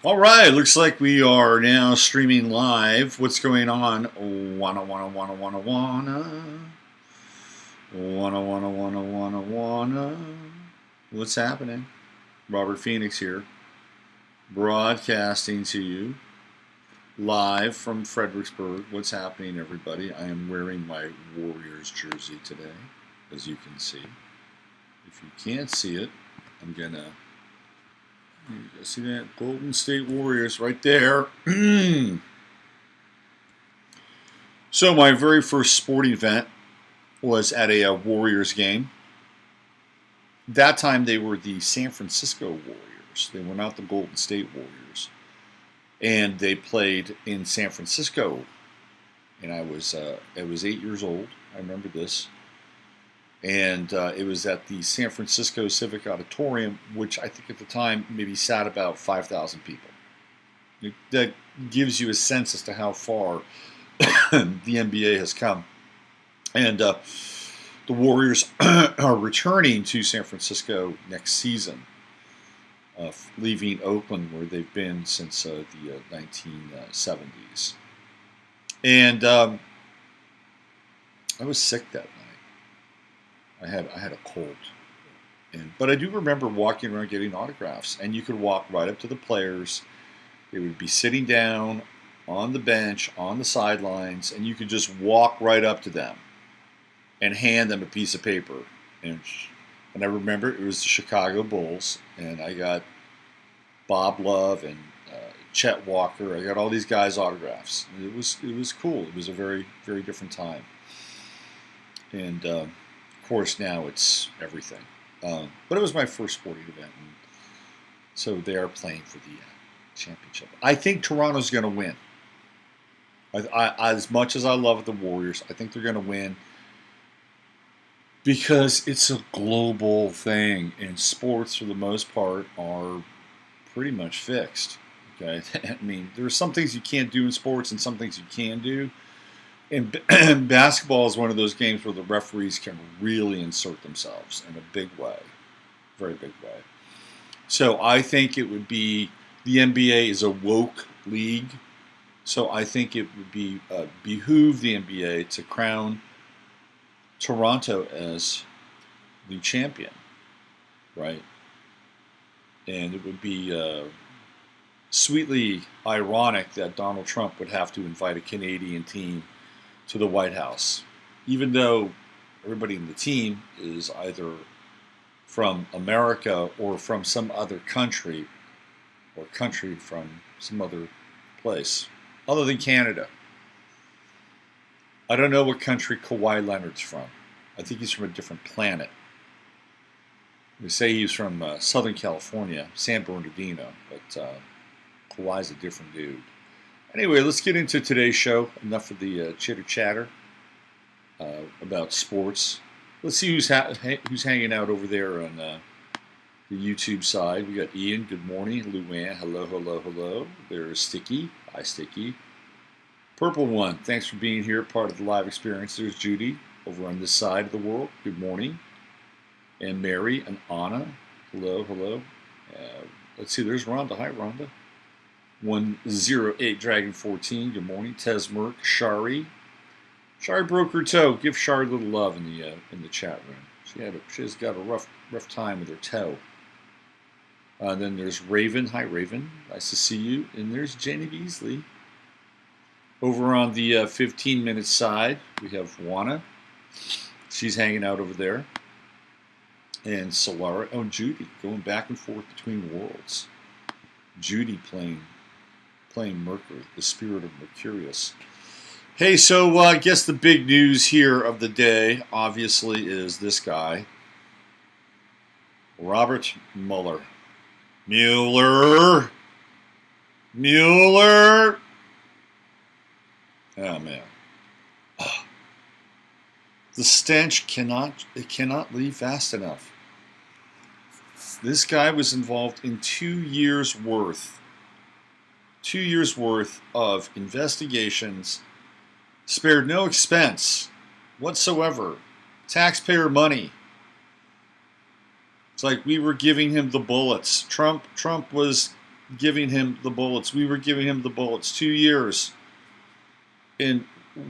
All right, looks like we are now streaming live. What's going on? Wanna. What's happening? Robert Phoenix here, broadcasting to you live from Fredericksburg. What's happening, everybody? I am wearing my Warriors jersey today, as you can see. If you can't see it, I'm gonna. You see that? Golden State Warriors right there. So my very first sporting event was at a Warriors game. That time they were the San Francisco Warriors. They were not the Golden State Warriors, and they played in San Francisco. And I was 8 years old. I remember this, and it was at the San Francisco Civic Auditorium, which I think at the time maybe sat about 5,000 people. That gives you a sense as to how far the NBA has come. And the Warriors are returning to San Francisco next season, leaving Oakland, where they've been since the 1970s. And I was sick that night. I had a cold, but I do remember walking around getting autographs, and you could walk right up to the players. They would be sitting down on the bench, on the sidelines, and you could just walk right up to them and hand them a piece of paper. And I remember it was the Chicago Bulls, and I got Bob Love and Chet Walker. I got all these guys' autographs. It was cool. It was a very, very different time. And of course now it's everything. But it was my first sporting event, and so they are playing for the championship. I think Toronto's going to win. As much as I love the Warriors, I think they're going to win because it's a global thing, and sports, for the most part, are pretty much fixed. Okay, I mean, there are some things you can't do in sports, and some things you can do. And basketball is one of those games where the referees can really insert themselves in a big way, very big way. So I think it would be the NBA is a woke league. So I think it would be behoove the NBA to crown Toronto as the champion, right? And it would be sweetly ironic that Donald Trump would have to invite a Canadian team to the White House, even though everybody in the team is either from America or from some other country, or country from some other place, other than Canada. I don't know what country Kawhi Leonard's from. I think he's from a different planet. They say he's from Southern California, San Bernardino, but Kawhi's a different dude. Anyway, let's get into today's show. Enough of the chitter chatter about sports. Let's see who's hanging out over there on the YouTube side. We got Ian. Good morning. Luann. Hello, hello, hello. There's Sticky. Hi, Sticky. Purple One. Thanks for being here, part of the live experience. There's Judy over on this side of the world. Good morning. And Mary and Anna. Hello, hello. Let's see. There's Rhonda. Hi, Rhonda. 108 Dragon 14. Good morning. Tez Merck. Shari. Shari broke her toe. Give Shari a little love in the chat room. She has got a rough time with her toe. Then there's Raven. Hi, Raven. Nice to see you. And there's Jenny Beasley. Over on the 15-minute side, we have Juana. She's hanging out over there. And Solara. Oh, Judy. Going back and forth between worlds. Judy playing Mercury, the spirit of Mercurius. Hey, so I guess the big news here of the day, obviously, is this guy, Robert Mueller. Mueller. Oh, man. The stench cannot leave fast enough. This guy was involved in 2 years' worth of investigations, spared no expense whatsoever, taxpayer money. It's like we were giving him the bullets. Trump was giving him the bullets. We were giving him the bullets 2 years. And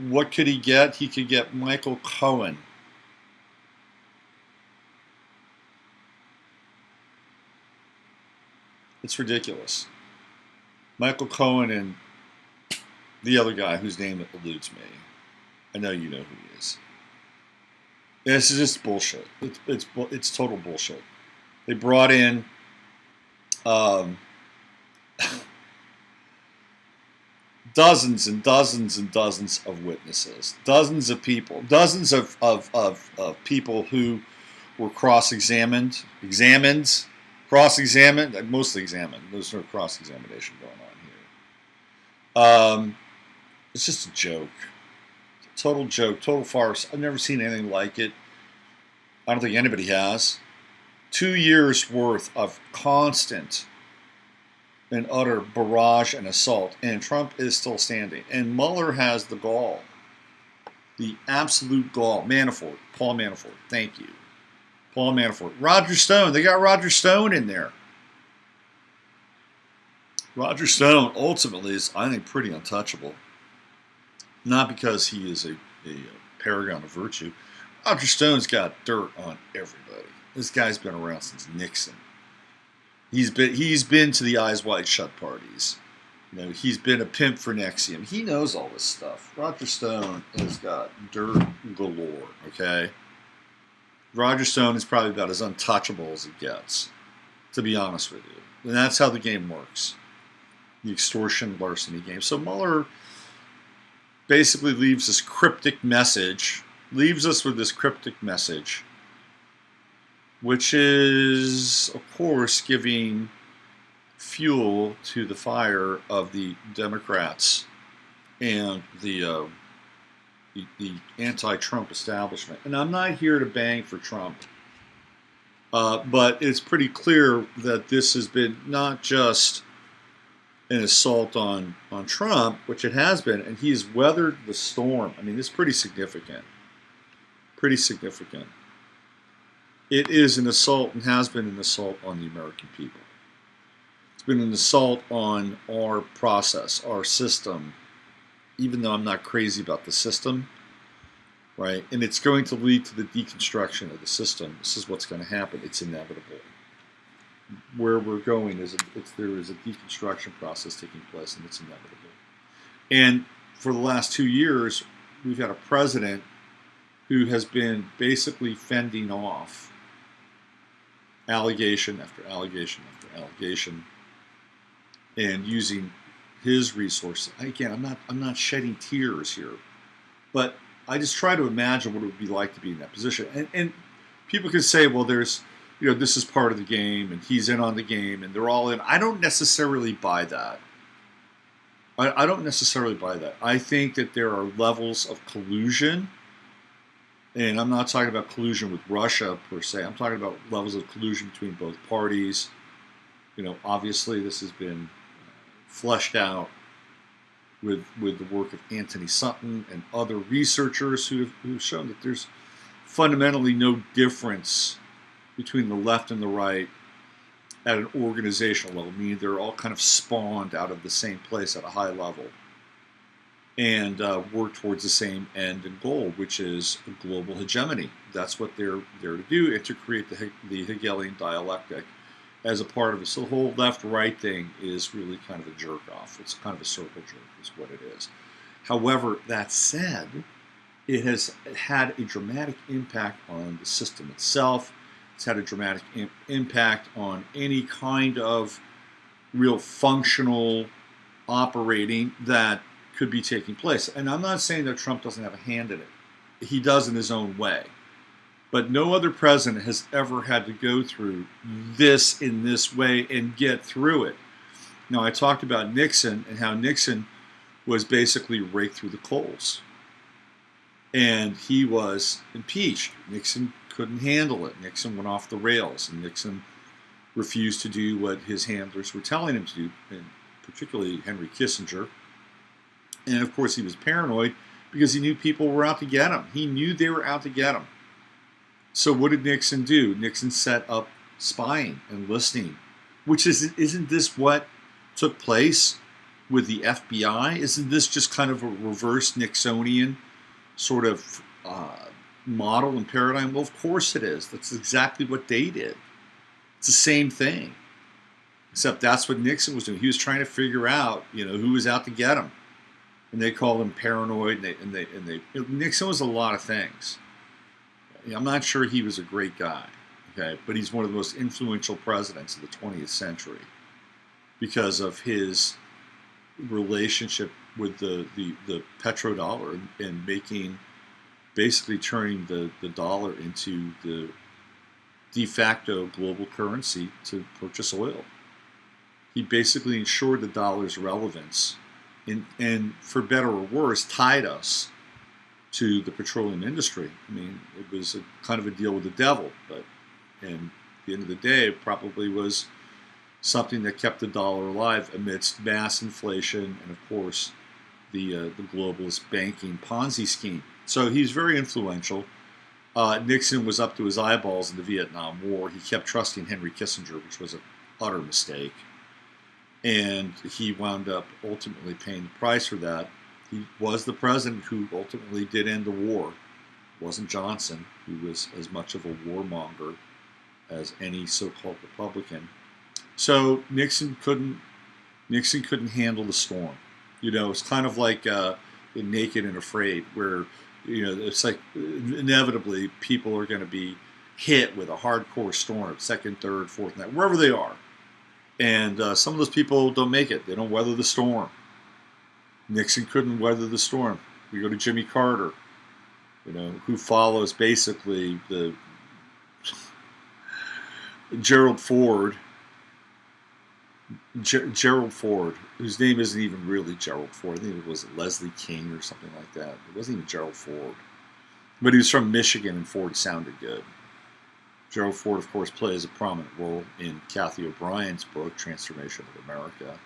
what could he get? He could get Michael Cohen. It's ridiculous. Michael Cohen and the other guy whose name eludes me. I know you know who he is. This is just bullshit. It's total bullshit. They brought in um, dozens and dozens and dozens of witnesses, dozens of people, dozens of people who were cross-examined, cross-examined, mostly examined. There's no cross-examination going on here. It's just a joke. Total joke, total farce. I've never seen anything like it. I don't think anybody has. 2 years worth of constant and utter barrage and assault, and Trump is still standing. And Mueller has the gall, the absolute gall. Paul Manafort, thank you. Paul Manafort. Roger Stone, they got Roger Stone in there. Roger Stone ultimately is, I think, pretty untouchable. Not because he is a paragon of virtue. Roger Stone's got dirt on everybody. This guy's been around since Nixon. He's been to the Eyes Wide Shut parties. You know, he's been a pimp for Nexium. He knows all this stuff. Roger Stone has got dirt galore. Okay, Roger Stone is probably about as untouchable as it gets, to be honest with you. And that's how the game works. The extortion larceny game. So Mueller basically leaves us with this cryptic message, which is, of course, giving fuel to the fire of the Democrats and the anti-Trump establishment. And I'm not here to bang for Trump, but it's pretty clear that this has been not just an assault on Trump, which it has been, and he's weathered the storm. I mean, it's pretty significant. Pretty significant. It is an assault and has been an assault on the American people. It's been an assault on our process, our system, even though I'm not crazy about the system, right? And it's going to lead to the deconstruction of the system. This is what's going to happen. It's inevitable. Where we're going is there is a deconstruction process taking place, and it's inevitable. And for the last 2 years, we've had a president who has been basically fending off allegation after allegation after allegation, and using his resources. Again, I'm not shedding tears here, but I just try to imagine what it would be like to be in that position. And people can say, well, this is part of the game, and he's in on the game, and they're all in. I don't necessarily buy that. I don't necessarily buy that. I think that there are levels of collusion. And I'm not talking about collusion with Russia per se. I'm talking about levels of collusion between both parties. You know, obviously this has been fleshed out with the work of Anthony Sutton and other researchers who've shown that there's fundamentally no difference between the left and the right at an organizational level. Meaning they're all kind of spawned out of the same place at a high level, and work towards the same end and goal, which is a global hegemony. That's what they're there to do, and to create the Hegelian dialectic as a part of it. So the whole left-right thing is really kind of a jerk-off. It's kind of a circle jerk is what it is. However, that said, it has had a dramatic impact on the system itself. It's had a dramatic impact on any kind of real functional operating that could be taking place. And I'm not saying that Trump doesn't have a hand in it. He does in his own way. But no other president has ever had to go through this in this way and get through it. Now, I talked about Nixon and how Nixon was basically raked through the coals. And he was impeached. Nixon couldn't handle it. Nixon went off the rails, and Nixon refused to do what his handlers were telling him to do, and particularly Henry Kissinger. And of course, he was paranoid because he knew people were out to get him. He knew they were out to get him. So what did Nixon do? Nixon set up spying and listening, which isn't this what took place with the FBI? Isn't this just kind of a reverse Nixonian sort of model and paradigm? Well, of course it is. That's exactly what they did. It's the same thing, except that's what Nixon was doing. He was trying to figure out, who was out to get him, and they called him paranoid. Nixon was a lot of things. I'm not sure he was a great guy, okay, but he's one of the most influential presidents of the 20th century because of his relationship with the petrodollar and basically turning the dollar into the de facto global currency to purchase oil. He basically ensured the dollar's relevance and for better or worse, tied us to the petroleum industry. I mean, it was kind of a deal with the devil, but at the end of the day, it probably was something that kept the dollar alive amidst mass inflation and, of course, the globalist banking Ponzi scheme. So he's very influential. Nixon was up to his eyeballs in the Vietnam War. He kept trusting Henry Kissinger, which was an utter mistake. And he wound up ultimately paying the price for that. He was the president who ultimately did end the war. It wasn't Johnson, who was as much of a warmonger as any so-called Republican. So Nixon couldn't handle the storm. It's kind of like in Naked and Afraid, where it's like inevitably people are going to be hit with a hardcore storm, second, third, fourth night, wherever they are. And some of those people don't make it. They don't weather the storm. Nixon couldn't weather the storm. We go to Jimmy Carter, who follows basically the Gerald Ford, whose name isn't even really Gerald Ford. I think it was Leslie King or something like that. It wasn't even Gerald Ford. But he was from Michigan, and Ford sounded good. Gerald Ford, of course, plays a prominent role in Kathy O'Brien's book, Transformation of America.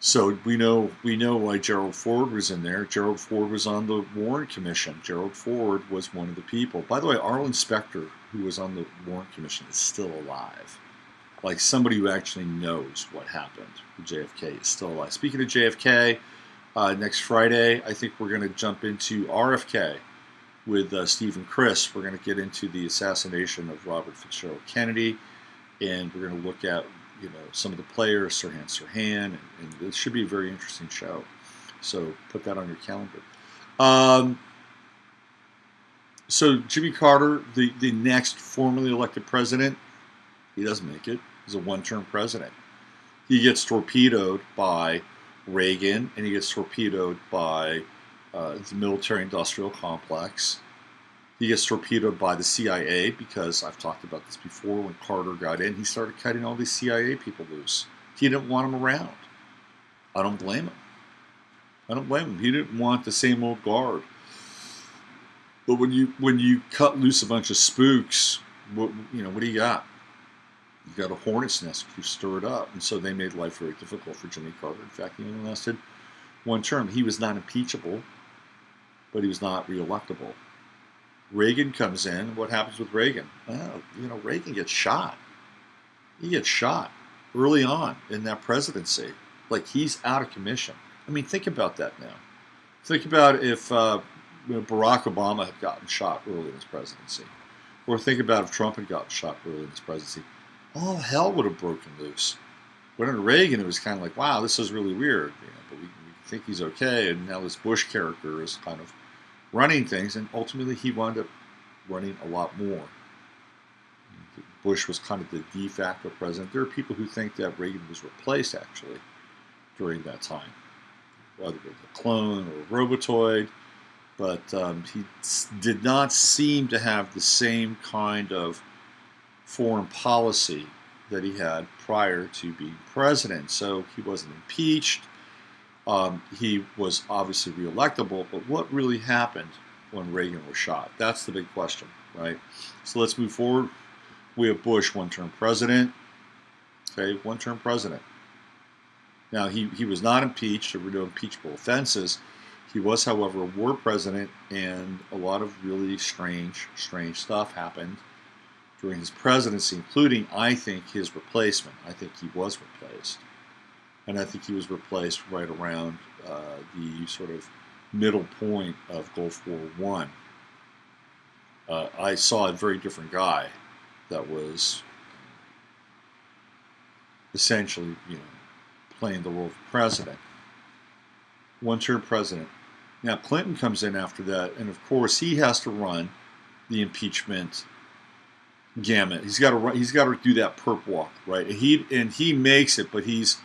So we know why Gerald Ford was in there. Gerald Ford was on the Warren Commission. Gerald Ford was one of the people. By the way, Arlen Specter, who was on the Warren Commission, is still alive. Like somebody who actually knows what happened with JFK is still alive. Speaking of JFK, next Friday, I think we're going to jump into RFK with Steve and Chris. We're going to get into the assassination of Robert Fitzgerald Kennedy, and we're going to look at some of the players, Sirhan, and it should be a very interesting show. So put that on your calendar. So Jimmy Carter, the next formally elected president, he doesn't make it. He's a one-term president. He gets torpedoed by Reagan, and he gets torpedoed by the military-industrial complex. He gets torpedoed by the CIA because I've talked about this before. When Carter got in, he started cutting all these CIA people loose. He didn't want them around. I don't blame him. He didn't want the same old guard. But when you cut loose a bunch of spooks, what do you got? You got a hornet's nest if you stir it up. And so they made life very difficult for Jimmy Carter. In fact, he only lasted one term. He was not impeachable, but he was not reelectable. Reagan comes in. What happens with Reagan? Well, Reagan gets shot. He gets shot early on in that presidency. Like, he's out of commission. I mean, think about that now. Think about if Barack Obama had gotten shot early in his presidency. Or think about if Trump had gotten shot early in his presidency. All hell would have broken loose. But under Reagan, it was kind of like, wow, this is really weird. But we think he's okay. And now this Bush character is kind of running things, and ultimately he wound up running a lot more. Bush was kind of the de facto president. There are people who think that Reagan was replaced, actually, during that time, whether with a clone or a robotoid, but he did not seem to have the same kind of foreign policy that he had prior to being president. So he wasn't impeached. He was obviously reelectable, but what really happened when Reagan was shot? That's the big question, right? So let's move forward. We have Bush, one-term president. Okay, one-term president. Now, he was not impeached. There were no impeachable offenses. He was, however, a war president, and a lot of really strange stuff happened. during his presidency, including, I think, his replacement. I think he was replaced. And I think he was replaced right around the sort of middle point of Gulf War One. I saw a very different guy that was essentially, playing the role of president, one-term president. Now Clinton comes in after that, and of course he has to run the impeachment gamut. He's got to run. He's got to do that perp walk, right? He makes it, but he's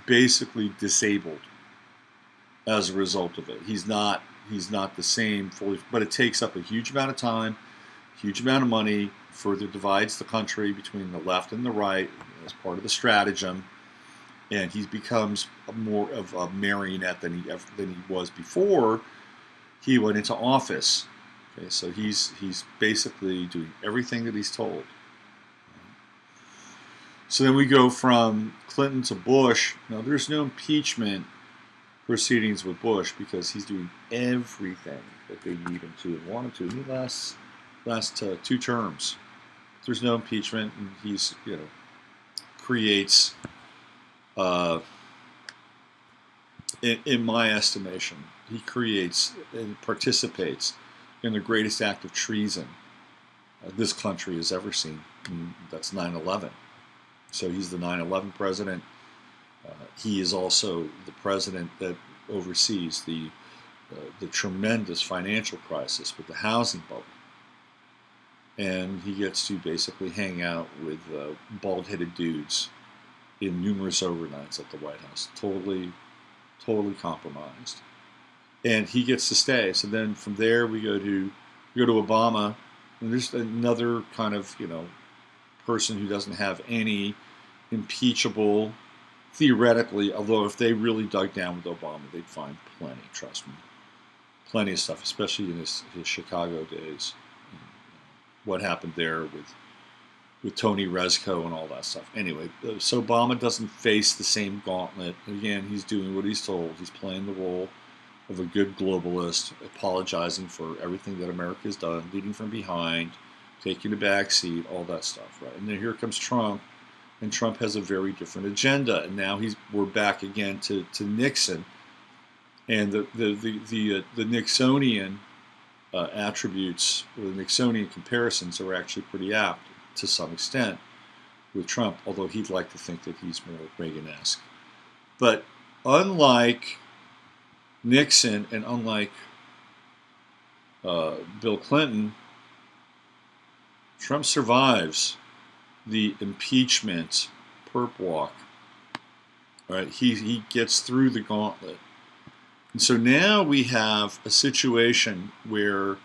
basically disabled as a result of it. He's not the same fully, but it takes up a huge amount of time, huge amount of money, further divides the country between the left and the right as part of the stratagem, and he becomes more of a marionette than he was before he went into office. Okay, so he's basically doing everything that he's told. So then we go from Clinton to Bush. Now there's no impeachment proceedings with Bush because he's doing everything that they need him to and want him to. He lasts 2 terms. There's no impeachment, and he's creates, in my estimation, he creates and participates in the greatest act of treason this country has ever seen. And that's 9/11. So he's the 9/11 president. He is also the president that oversees the tremendous financial crisis with the housing bubble. And he gets to basically hang out with bald-headed dudes in numerous overnights at the White House. Totally compromised. And he gets to stay. So then from there we go to Obama, and there's another kind of person who doesn't have any impeachable, theoretically, although if they really dug down with Obama, they'd find plenty, trust me. Plenty of stuff, especially in his Chicago days. What happened there with Tony Rezko and all that stuff. Anyway, so Obama doesn't face the same gauntlet. Again, he's doing what he's told. He's playing the role of a good globalist, apologizing for everything that America has done, leading from behind, taking a back seat, all that stuff, right? And then here comes Trump, and Trump has a very different agenda. And now we're back again to Nixon, and the Nixonian attributes, or the Nixonian comparisons, are actually pretty apt to some extent with Trump, although he'd like to think that he's more Reagan-esque. But unlike Nixon and unlike Bill Clinton, Trump survives the impeachment perp walk. Right? He gets through the gauntlet. And so now we have a situation where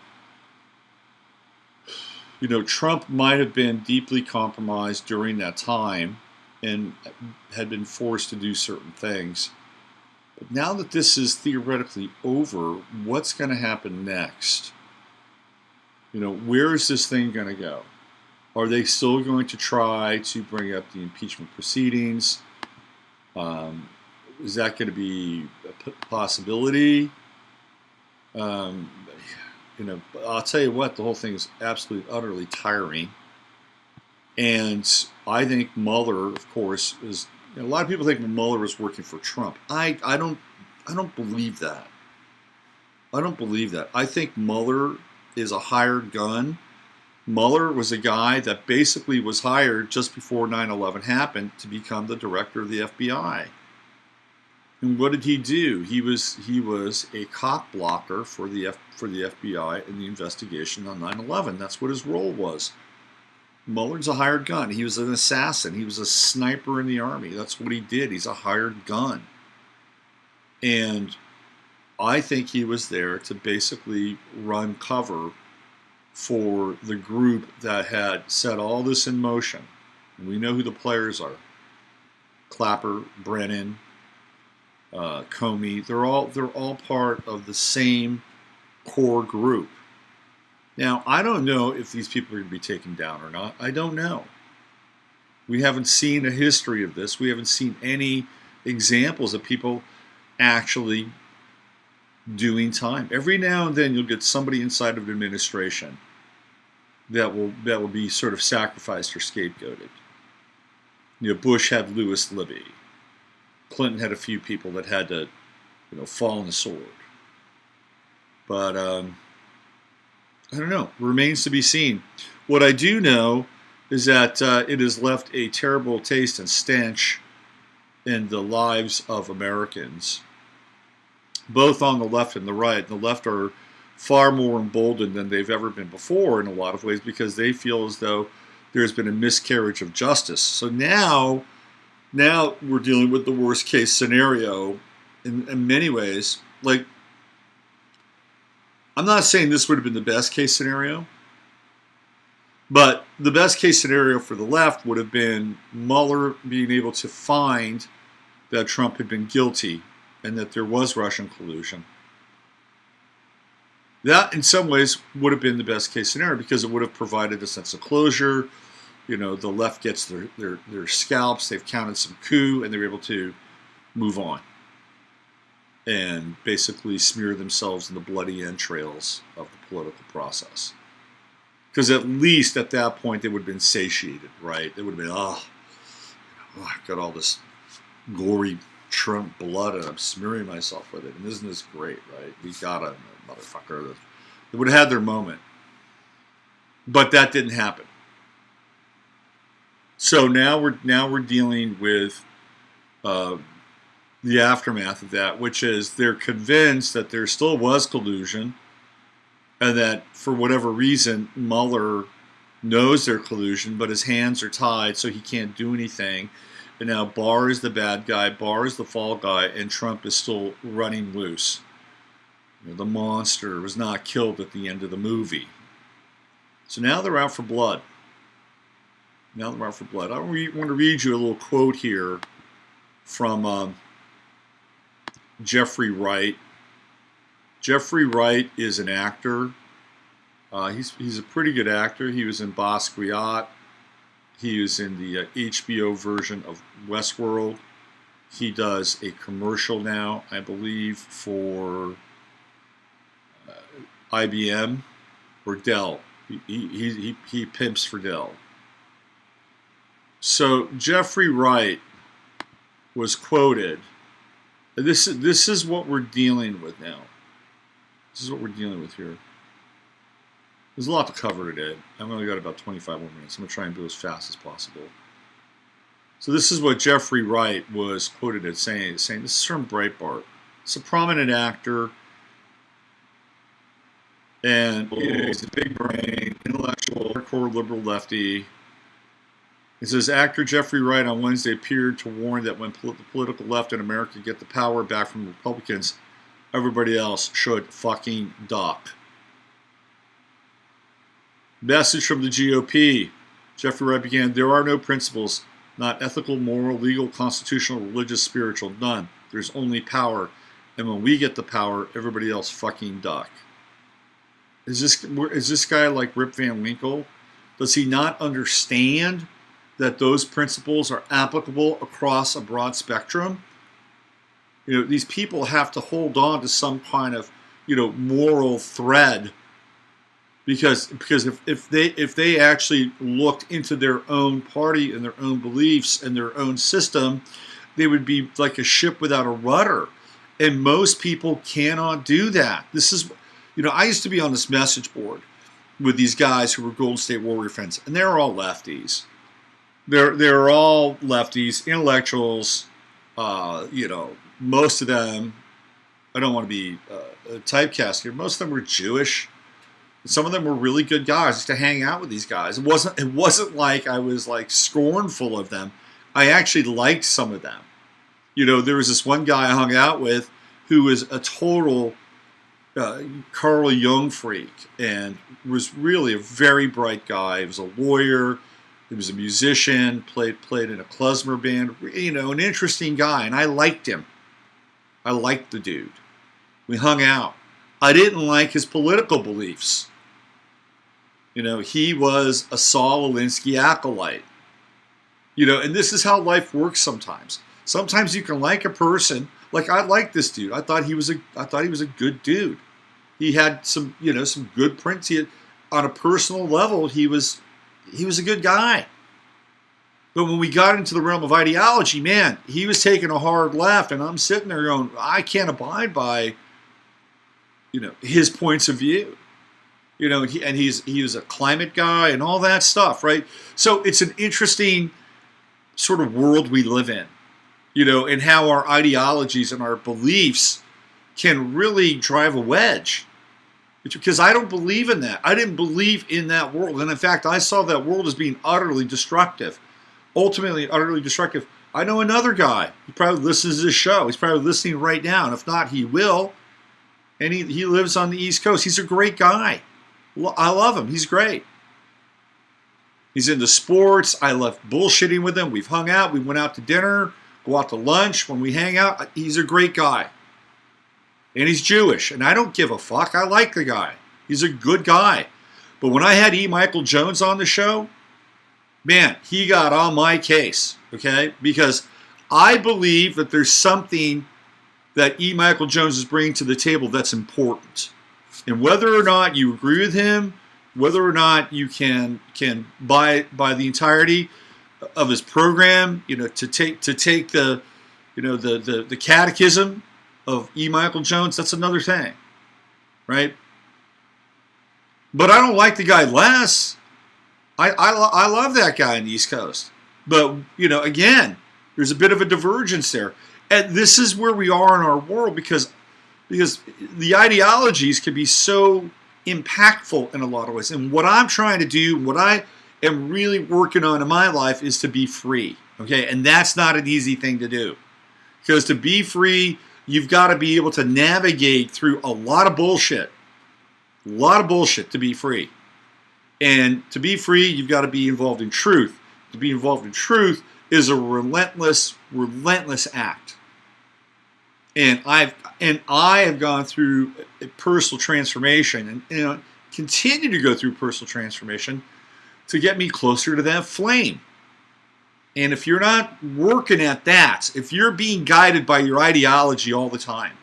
Trump might have been deeply compromised during that time and had been forced to do certain things. But now that this is theoretically over, what's going to happen next? Where is this thing going to go? Are they still going to try to bring up the impeachment proceedings? Is that going to be a possibility? I'll tell you what, the whole thing is absolutely, utterly tiring. And I think Mueller, of course, is. A lot of people think Mueller was working for Trump. I don't believe that. I don't believe that. I think Mueller is a hired gun. Mueller was a guy that basically was hired just before 9/11 happened to become the director of the FBI. And what did he do? He was a cock blocker for the FBI in the investigation on 9/11. That's what his role was. Mueller's a hired gun. He was an assassin. He was a sniper in the army. That's what he did. He's a hired gun. And I think he was there to basically run cover for the group that had set all this in motion. And we know who the players are. Clapper, Brennan, Comey. They're all part of the same core group. Now, I don't know if these people are going to be taken down or not. I don't know. We haven't seen a history of this. We haven't seen any examples of people actually doing time. Every now and then you'll get somebody inside of an administration that will be sort of sacrificed or scapegoated. Bush had Lewis Libby. Clinton had a few people that had to, fall on the sword. But I don't know. Remains to be seen. What I do know is that it has left a terrible taste and stench in the lives of Americans, both on the left and the right. The left are far more emboldened than they've ever been before in a lot of ways because they feel as though there's been a miscarriage of justice. So now we're dealing with the worst case scenario in many ways. Like, I'm not saying this would have been the best case scenario, but the best case scenario for the left would have been Mueller being able to find that Trump had been guilty and that there was Russian collusion. That, in some ways, would have been the best case scenario because it would have provided a sense of closure. The left gets their scalps, they've counted some coup, and they're able to move on and basically smear themselves in the bloody entrails of the political process. Because at least at that point they would have been satiated, right? They would have been, I've got all this gory Trump blood and I'm smearing myself with it. And isn't this great, right? We got a motherfucker. They would have had their moment. But that didn't happen. So now we're dealing with the aftermath of that, which is they're convinced that there still was collusion and that for whatever reason Mueller knows their collusion, but his hands are tied so he can't do anything. And now Barr is the bad guy, Barr is the fall guy, and Trump is still running loose. The monster was not killed at the end of the movie. So now they're out for blood. I want to read you a little quote here from Jeffrey Wright. Jeffrey Wright is an actor. He's a pretty good actor. He was in Basquiat. He was in the HBO version of Westworld. He does a commercial now, I believe, for IBM or Dell. He pimps for Dell. So Jeffrey Wright was quoted. This is what we're dealing with now. This is what we're dealing with here. There's a lot to cover today. I've only got about 25 more minutes. I'm going to try and do as fast as possible. So this is what Jeffrey Wright was quoted as saying this is from Breitbart. He's a prominent actor, and he's a big brain, intellectual, hardcore liberal lefty. It says, actor Jeffrey Wright on Wednesday appeared to warn that when the political left in America get the power back from Republicans, everybody else should fucking duck. Message from the GOP. Jeffrey Wright began, there are no principles, not ethical, moral, legal, constitutional, religious, spiritual, none. There's only power. And when we get the power, everybody else fucking duck. Is this guy like Rip Van Winkle? Does he not understand that those principles are applicable across a broad spectrum? These people have to hold on to some kind of, moral thread, because if they actually looked into their own party and their own beliefs and their own system, they would be like a ship without a rudder. And most people cannot do that. This is, I used to be on this message board with these guys who were Golden State Warrior fans, and they're all lefties. They're all lefties, intellectuals. Most of them, I don't want to be typecast here. Most of them were Jewish. Some of them were really good guys. I used to hang out with these guys. It wasn't like I was like scornful of them. I actually liked some of them. There was this one guy I hung out with who was a total Carl Jung freak and was really a very bright guy. He was a lawyer. He was a musician, played in a klezmer band, an interesting guy, and I liked him. I liked the dude. We hung out. I didn't like his political beliefs. He was a Saul Alinsky acolyte. And this is how life works sometimes. Sometimes you can like a person, like I liked this dude. I thought he was a good dude. He had some good prints. on a personal level, he was a good guy. But when we got into the realm of ideology, man, he was taking a hard left, and I'm sitting there going, I can't abide by, his points of view. He was a climate guy and all that stuff, right? So it's an interesting sort of world we live in, and how our ideologies and our beliefs can really drive a wedge. Because I don't believe in that. I didn't believe in that world. And in fact, I saw that world as being utterly destructive. Ultimately, utterly destructive. I know another guy. He probably listens to this show. He's probably listening right now. And if not, he will. And he lives on the East Coast. He's a great guy. I love him. He's great. He's into sports. I love bullshitting with him. We've hung out. We went out to dinner, go out to lunch. When we hang out, he's a great guy. And he's Jewish. And I don't give a fuck. I like the guy. He's a good guy. But when I had E. Michael Jones on the show, man, he got on my case. Okay? Because I believe that there's something that E. Michael Jones is bringing to the table that's important. And whether or not you agree with him, whether or not you can buy the entirety of his program, to take the the catechism of E. Michael Jones, that's another thing, right? But I don't like the guy less. I love that guy on the East Coast. But, again, there's a bit of a divergence there. And this is where we are in our world because the ideologies can be so impactful in a lot of ways. And what I'm trying to do, what I am really working on in my life is to be free. Okay? And that's not an easy thing to do. Because to be free, you've got to be able to navigate through a lot of bullshit. A lot of bullshit to be free. And to be free, you've got to be involved in truth. To be involved in truth is a relentless act. And I have gone through a personal transformation and continue to go through personal transformation to get me closer to that flame. And if you're not working at that, if you're being guided by your ideology all the time,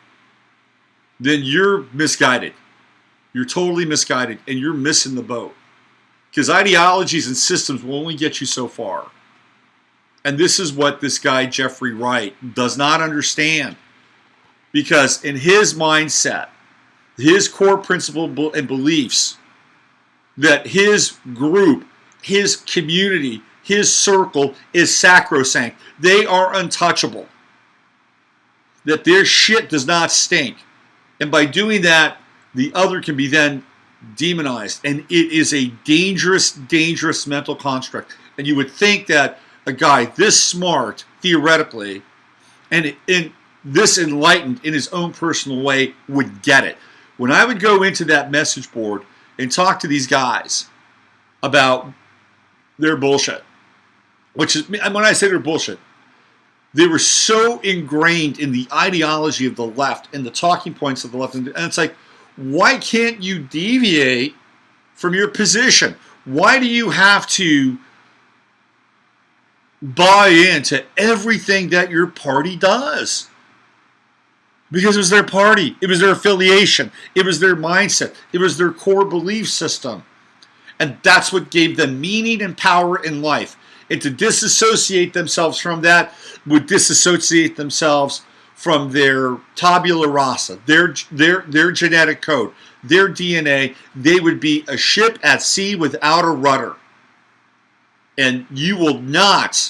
then you're misguided. You're totally misguided and you're missing the boat. Because ideologies and systems will only get you so far. And this is what this guy, Jeffrey Wright, does not understand. Because in his mindset, his core principle and beliefs, that his group, his community, his circle is sacrosanct. They are untouchable. That their shit does not stink. And by doing that, the other can be then demonized. And it is a dangerous, dangerous mental construct. And you would think that a guy this smart, theoretically, and this enlightened in his own personal way would get it. When I would go into that message board and talk to these guys about their bullshit, which is, when I say their bullshit, they were so ingrained in the ideology of the left and the talking points of the left. And it's like, why can't you deviate from your position? Why do you have to buy into everything that your party does? Because it was their party. It was their affiliation. It was their mindset. It was their core belief system. And that's what gave them meaning and power in life. And to disassociate themselves from that would disassociate themselves from their tabula rasa, their genetic code, their DNA. They would be a ship at sea without a rudder. And you will not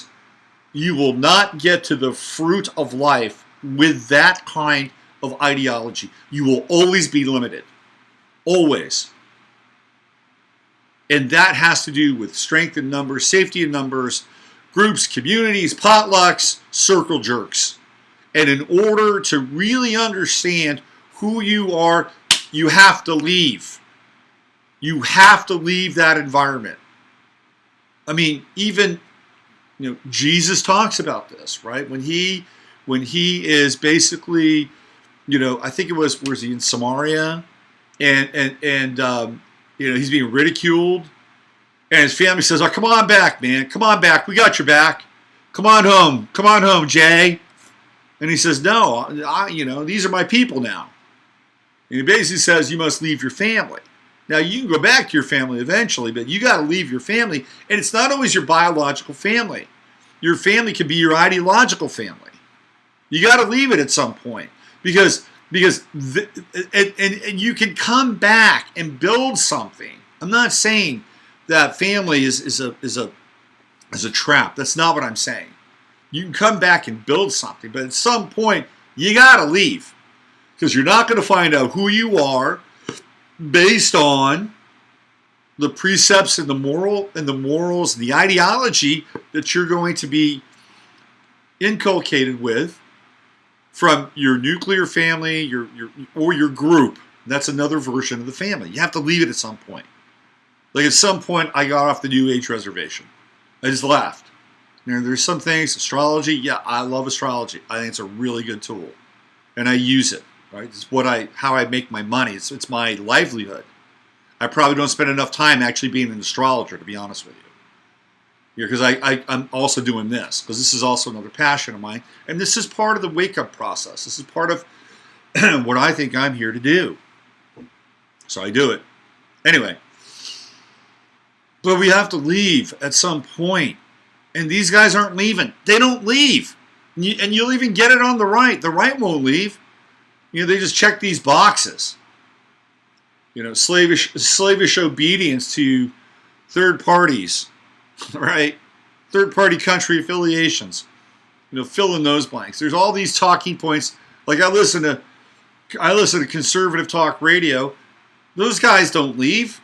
get to the fruit of life with that kind of ideology. You will always be limited. Always. And that has to do with strength in numbers, safety in numbers, groups, communities, potlucks, circle jerks. And in order to really understand who you are, you have to leave. You have to leave that environment. I mean, even Jesus talks about this, right? When he is basically, I think it was, where's he in Samaria, and he's being ridiculed, and his family says, "Oh, come on back, man, come on back, we got your back, come on home, Jay." And he says, "No, these are my people now." And he basically says, "You must leave your family." Now, you can go back to your family eventually, but you got to leave your family. And it's not always your biological family. Your family can be your ideological family. You got to leave it at some point because and you can come back and build something. I'm not saying that family is a trap. That's not what I'm saying. You can come back and build something, but at some point you got to leave because you're not going to find out who you are based on the precepts and the morals and the ideology that you're going to be inculcated with from your nuclear family, or your group. That's another version of the family. You have to leave it at some point. Like at some point, I got off the New Age reservation. I just left. There's some things, astrology. Yeah, I love astrology. I think it's a really good tool, and I use it. Right? It's how I make my money. It's my livelihood. I probably don't spend enough time actually being an astrologer, to be honest with you. Because I'm also doing this, because this is also another passion of mine. And this is part of the wake-up process. This is part of what I think I'm here to do. So I do it. Anyway. But we have to leave at some point. And these guys aren't leaving. They don't leave. And you'll even get it on the right. The right won't leave. They just check these boxes. Slavish obedience to third parties, right? Third party country affiliations. Fill in those blanks. There's all these talking points. Like I listen to conservative talk radio. Those guys don't leave.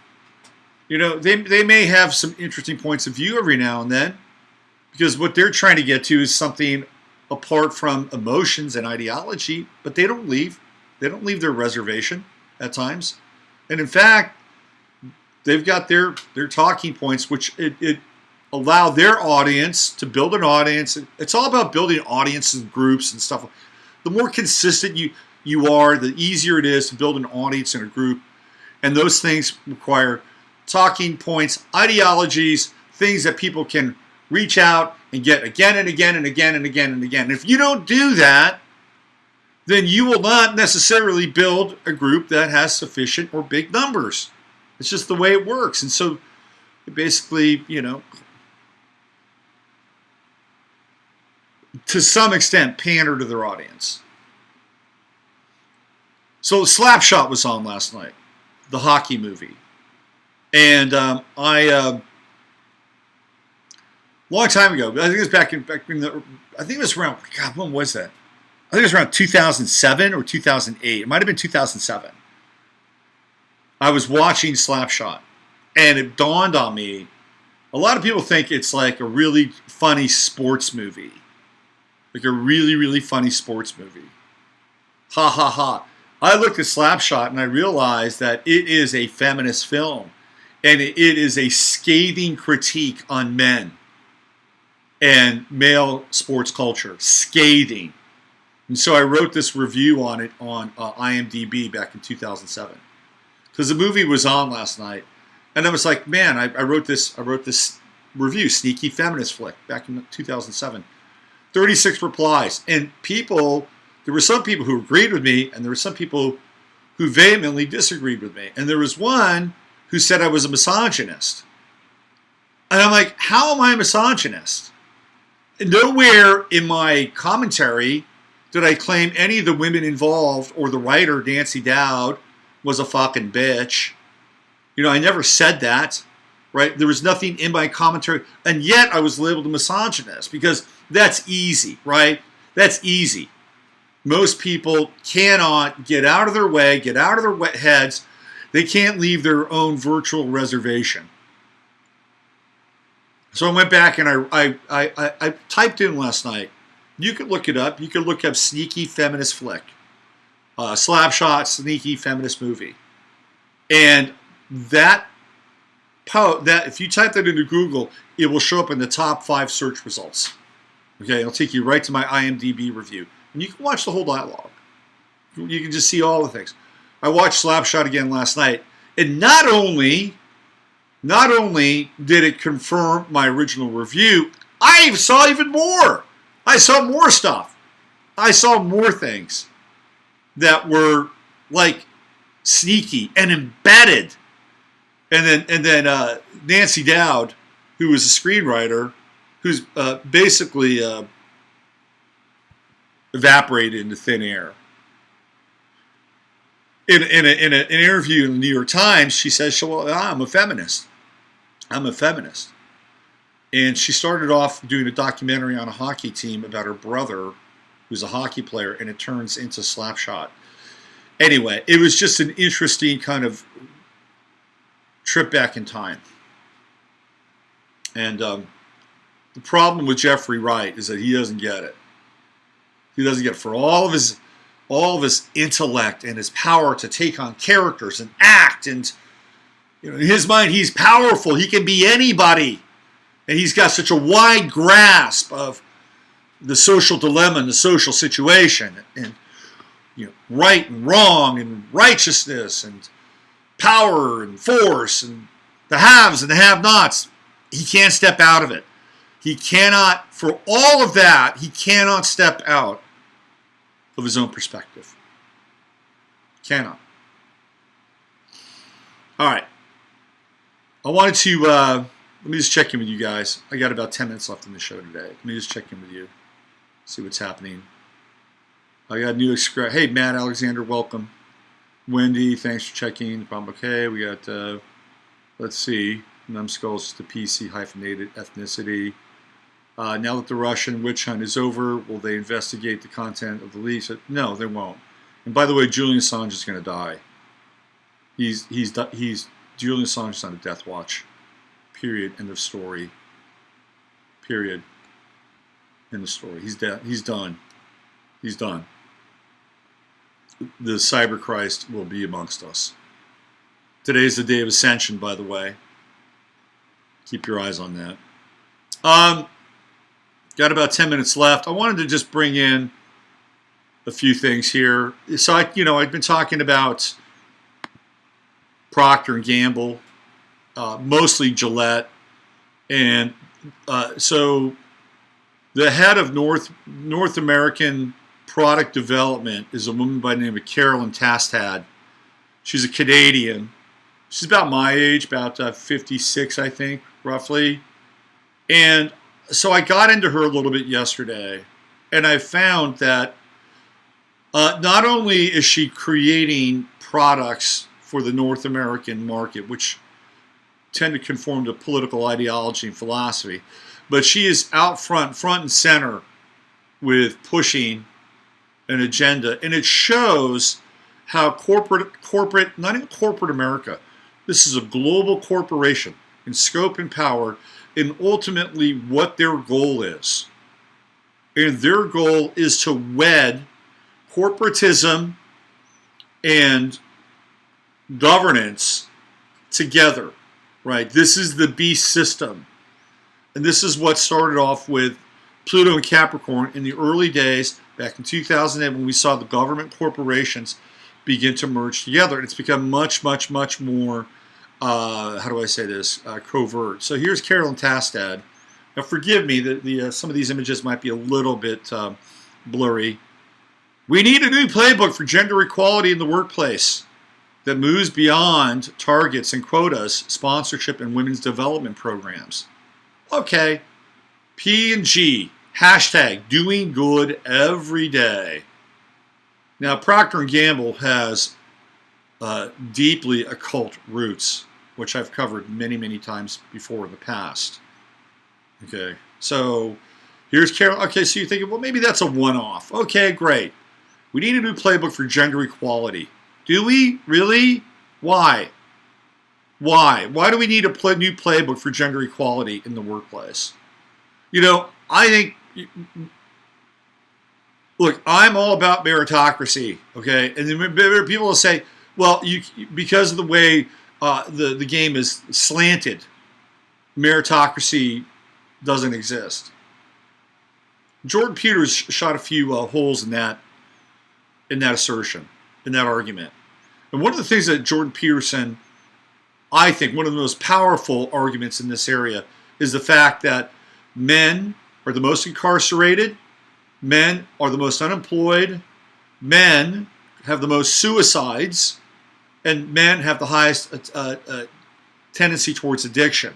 They may have some interesting points of view every now and then, because what they're trying to get to is something apart from emotions and ideology, but they don't leave. They don't leave their reservation at times. And in fact, they've got their talking points, which it allow their audience to build an audience. It's all about building audiences and groups and stuff. The more consistent you are, the easier it is to build an audience and a group. And those things require talking points, ideologies, things that people can reach out and get again and again and again and again and again. And if you don't do that, then you will not necessarily build a group that has sufficient or big numbers. It's just the way it works. And so basically, to some extent, pander to their audience. So Slapshot was on last night, the hockey movie. And long time ago, I think it was back in I think it was around, God, when was that? I think it was around 2007 or 2008. It might have been 2007. I was watching Slapshot, and it dawned on me, a lot of people think it's like a really funny sports movie. Like a really, really funny sports movie. Ha, ha, ha. I looked at Slapshot, and I realized that it is a feminist film, and it is a scathing critique on men and male sports culture. Scathing. And so I wrote this review on it on IMDb back in 2007, because the movie was on last night, and I was like, man, I wrote this review, Sneaky Feminist Flick, back in 2007. 36 replies, and there were some people who agreed with me, and there were some people who vehemently disagreed with me, and there was one who said I was a misogynist, and I'm like, how am I a misogynist? Nowhere in my commentary did I claim any of the women involved or the writer, Nancy Dowd, was a fucking bitch. I never said that, right? There was nothing in my commentary, and yet I was labeled a misogynist because that's easy, right? That's easy. Most people cannot get out of their way, get out of their wet heads. They can't leave their own virtual reservation. So I went back and I typed in last night. You could look it up. You could look up Sneaky Feminist Flick. Slapshot, Sneaky Feminist Movie. And that if you type that into Google, it will show up in the top 5 search results. Okay, it'll take you right to my IMDb review. And you can watch the whole dialogue. You can just see all the things. I watched Slapshot again last night. And not only did it confirm my original review, I saw even more. I saw more stuff. I saw more things that were like sneaky and embedded And then Nancy Dowd, who was a screenwriter, who's basically evaporated into thin air. In an interview in the New York Times, she says, well, I'm a feminist. I'm a feminist. And she started off doing a documentary on a hockey team about her brother, who's a hockey player, and it turns into Slapshot. Anyway, it was just an interesting kind of trip back in time. And the problem with Jeffrey Wright is that he doesn't get it. He doesn't get it. For all of his intellect and his power to take on characters and act, and in his mind he's powerful. He can be anybody, and he's got such a wide grasp of the social dilemma and the social situation, and right and wrong and righteousness and power and force and the haves and the have-nots. He can't step out of it. He cannot, for all of that, he cannot step out of his own perspective. Cannot. All right. I wanted to, let me just check in with you guys. I got about 10 minutes left in the show today. Let me just check in with you, see what's happening. I got new, hey, Matt Alexander, welcome. Wendy, thanks for checking. I'm okay. We got, let's see, numbskulls, the PC hyphenated ethnicity. Now that the Russian witch hunt is over, will they investigate the content of the leaks? No, they won't. And by the way, Julian Assange is going to die. He's Julian Assange is on a death watch. Period. End of story. Period. End of story. He's dead. He's done. He's done. The Cyber Christ will be amongst us. Today is the day of Ascension, by the way. Keep your eyes on that. Got about 10 minutes left. I wanted to just bring in a few things here. So I've been talking about Procter and Gamble, mostly Gillette, and so the head of North American product development is a woman by the name of Carolyn Tastad. She's a Canadian. She's about my age, about 56, I think, roughly. And so I got into her a little bit yesterday, and I found that not only is she creating products for the North American market, which tend to conform to political ideology and philosophy, but she is out front and center with pushing an agenda, and it shows how corporate, not even corporate America, this is a global corporation in scope and power, and ultimately what their goal is. And their goal is to wed corporatism and governance together, right? This is the beast system. And this is what started off with Pluto and Capricorn in the early days, back in 2008, when we saw the government corporations begin to merge together. And it's become much, much, much more, how do I say this, covert. So here's Carolyn Tastad. Now forgive me, some of these images might be a little bit blurry. We need a new playbook for gender equality in the workplace that moves beyond targets and quotas, sponsorship, and women's development programs. Okay, P&G, hashtag doing good every day. Now, Procter & Gamble has deeply occult roots, which I've covered many, many times before in the past. Okay, so here's Carol. Okay, so you're thinking, well, maybe that's a one-off. Okay, great. We need a new playbook for gender equality. Do we? Really? Why? Why? Why do we need a new playbook for gender equality in the workplace? I think, look, I'm all about meritocracy, okay? And then people will say, well, because of the way the game is slanted, meritocracy doesn't exist. Jordan Peters shot a few holes in that assertion, in that argument. And one of the things that Jordan Peterson, I think, one of the most powerful arguments in this area is the fact that men are the most incarcerated, men are the most unemployed, men have the most suicides, and men have the highest tendency towards addiction.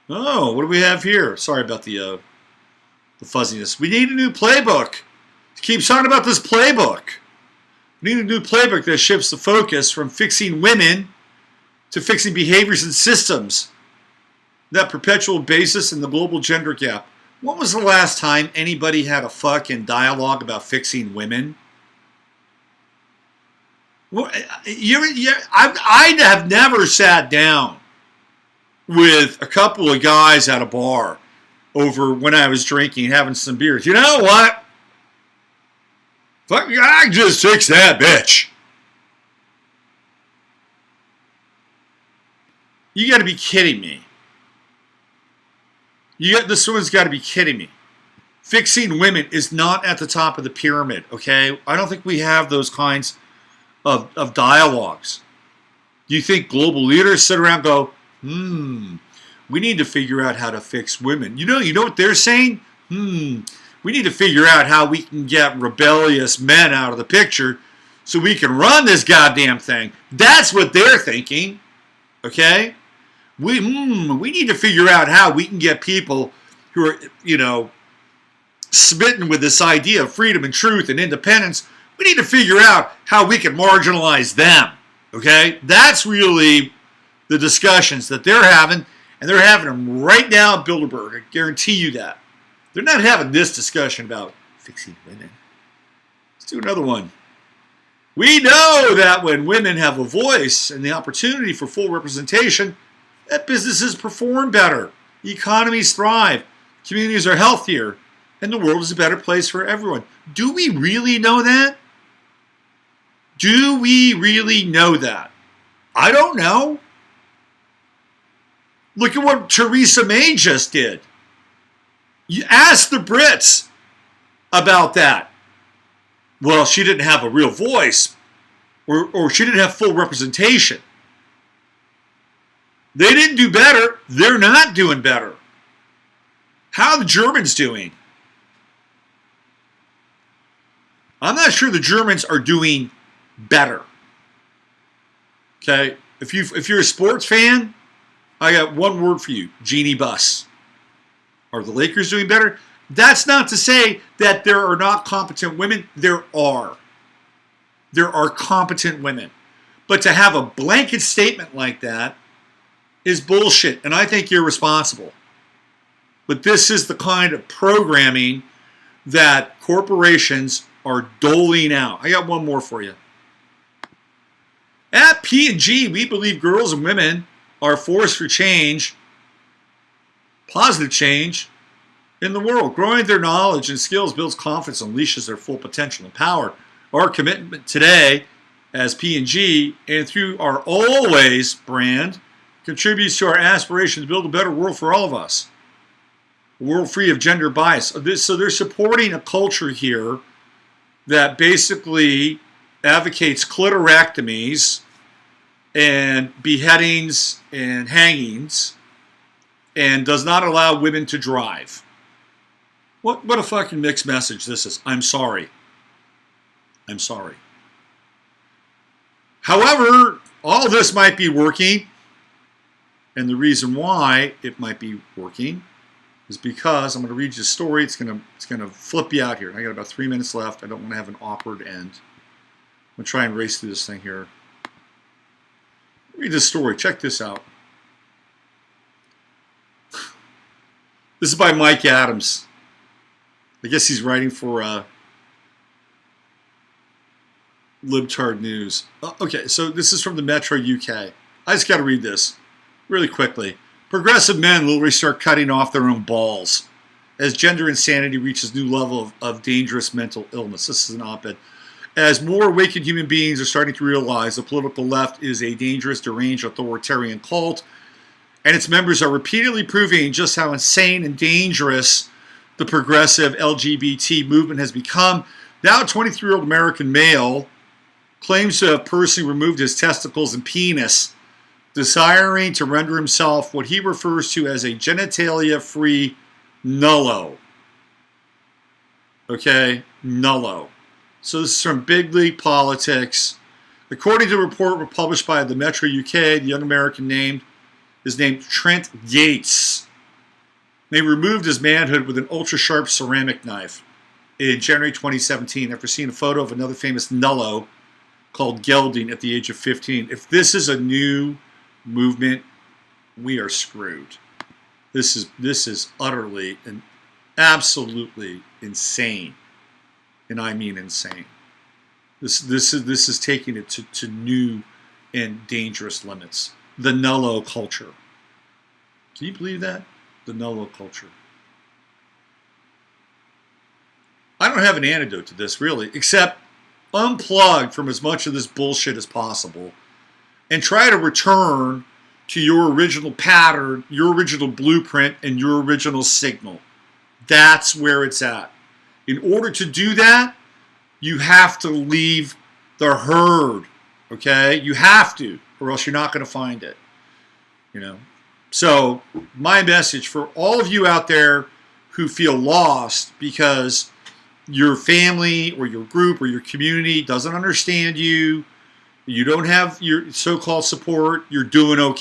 Oh, what do we have here? Sorry about the fuzziness. We need a new playbook. It keeps talking about this playbook. We need a new playbook that shifts the focus from fixing women to fixing behaviors and systems. That perpetual basis in the global gender gap. When was the last time anybody had a fucking dialogue about fixing women? Well, I have never sat down with a couple of guys at a bar over when I was drinking, having some beers. You know what? Fuck, I can just fix that bitch. You got to be kidding me. This one's got to be kidding me. Fixing women is not at the top of the pyramid, okay? I don't think we have those kinds of dialogues. Do you think global leaders sit around and go, we need to figure out how to fix women? You know what they're saying? We need to figure out how we can get rebellious men out of the picture so we can run this goddamn thing. That's what they're thinking, okay? We need to figure out how we can get people who are, smitten with this idea of freedom and truth and independence. We need to figure out how we can marginalize them, okay? That's really the discussions that they're having, and they're having them right now at Bilderberg. I guarantee you that. They're not having this discussion about fixing women. Let's do another one. We know that when women have a voice and the opportunity for full representation, that businesses perform better, economies thrive, communities are healthier, and the world is a better place for everyone. Do we really know that? Do we really know that? I don't know. Look at what Theresa May just did. You ask the Brits about that. Well, she didn't have a real voice, or she didn't have full representation. They didn't do better. They're not doing better. How are the Germans doing? I'm not sure the Germans are doing better. Okay? If you're a sports fan, I got one word for you. Genie bus. Are the Lakers doing better? That's not to say that there are not competent women. There are. There are competent women. But to have a blanket statement like that is bullshit, and I think irresponsible. But this is the kind of programming that corporations are doling out. I got one more for you. At P&G, we believe girls and women are a force for change, positive change, in the world. Growing their knowledge and skills builds confidence and unleashes their full potential and power. Our commitment today as P&G and through our Always brand contributes to our aspiration to build a better world for all of us. A world free of gender bias. So they're supporting a culture here that basically advocates clitorectomies and beheadings and hangings and does not allow women to drive. What a fucking mixed message this is. I'm sorry. I'm sorry. However, all this might be working, and the reason why it might be working is because I'm going to read you a story. It's going to flip you out here. I got about 3 minutes left. I don't want to have an awkward end. I'm going to try and race through this thing here. Read this story. Check this out. This is by Mike Adams. I guess he's writing for Libtard News. Okay, so this is from the Metro UK. I just got to read this really quickly. Progressive men will restart cutting off their own balls as gender insanity reaches new level of dangerous mental illness. This is an op-ed. As more awakened human beings are starting to realize the political left is a dangerous, deranged, authoritarian cult, and its members are repeatedly proving just how insane and dangerous the progressive LGBT movement has become. Now a 23-year-old American male claims to have personally removed his testicles and penis, desiring to render himself what he refers to as a genitalia-free nullo. Okay, nullo. So this is from Big League Politics. According to a report published by the Metro UK, the young American is named Trent Yates. They removed his manhood with an ultra-sharp ceramic knife in January 2017 after seeing a photo of another famous Nullo called gelding at the age of 15. If this is a new movement, we are screwed. This is utterly and absolutely insane, and I mean insane. This is taking it to new and dangerous limits. The Nullo culture. Can you believe that? The Nullo culture. I don't have an antidote to this really, except unplug from as much of this bullshit as possible and try to return to your original pattern, your original blueprint, and your original signal. That's where it's at. In order to do that, you have to leave the herd, okay? You have to, or else you're not going to find it, you know? So my message for all of you out there who feel lost because your family or your group or your community doesn't understand you, you don't have your so-called support, you're doing okay.